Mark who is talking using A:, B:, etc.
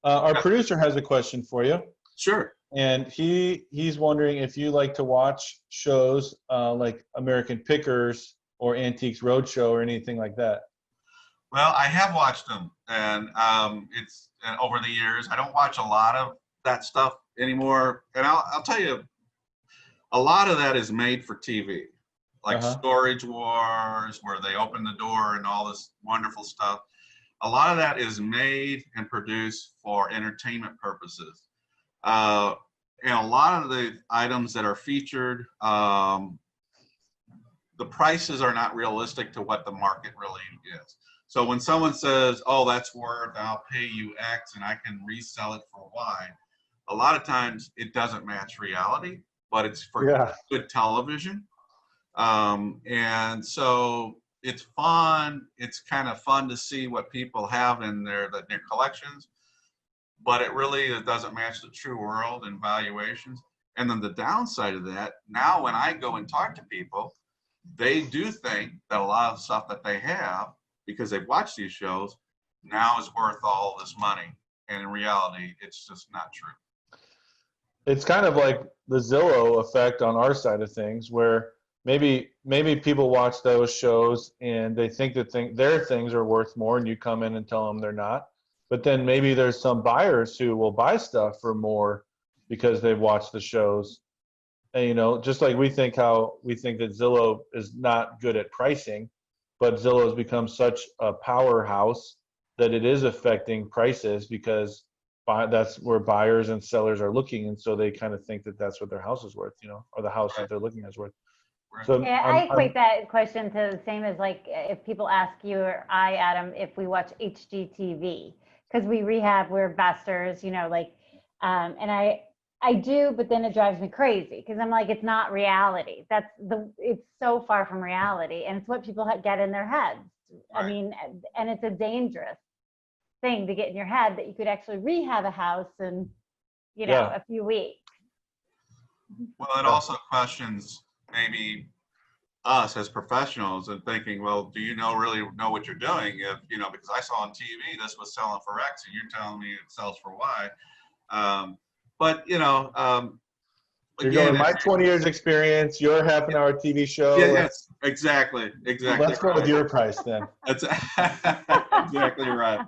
A: Our producer has a question for you.
B: Sure.
A: And he's wondering if you like to watch shows like American Pickers or Antiques Roadshow or anything like that.
B: Well, I have watched them, and it's over the years. I don't watch a lot of that stuff anymore, and I'll tell you, a lot of that is made for TV, like Storage Wars, where they open the door and all this wonderful stuff. A lot of that is made and produced for entertainment purposes. And a lot of the items that are featured, the prices are not realistic to what the market really is. So when someone says, oh, that's worth, I'll pay you X and I can resell it for Y, a lot of times it doesn't match reality, but it's for good television. And so it's fun. It's kind of fun to see what people have in their collections, but it really doesn't match the true world and valuations. And then the downside of that, now when I go and talk to people, they do think that a lot of stuff that they have, because they've watched these shows, now is worth all this money. And in reality, it's just not true.
A: It's kind of like the Zillow effect on our side of things, where maybe people watch those shows and they think that their things are worth more, and you come in and tell them they're not. But then maybe there's some buyers who will buy stuff for more because they've watched the shows. And, you know, just like we think that Zillow is not good at pricing, but Zillow has become such a powerhouse that it is affecting prices because that's where buyers and sellers are looking. And so they kind of think that that's what their house is worth, you know, or the house that they're looking at is worth.
C: So yeah, I equate that question to the same as like if people ask you or I, Adam, if we watch HGTV, because we're investors, you know, like, and I do, but then it drives me crazy because I'm like, it's not reality. It's so far from reality, and it's what people get in their heads. Right. I mean, and it's a dangerous thing to get in your head that you could actually rehab a house in, you know, a few weeks.
B: Well, it also questions maybe us as professionals and thinking, well, do you really know what you're doing? If, you know, because I saw on TV this was selling for X and you're telling me it sells for Y. But, you know,
A: you're again, going, my 20 years experience, your half-an-hour TV show.
B: Yes, exactly.
A: Let's go with your price then.
B: That's exactly right.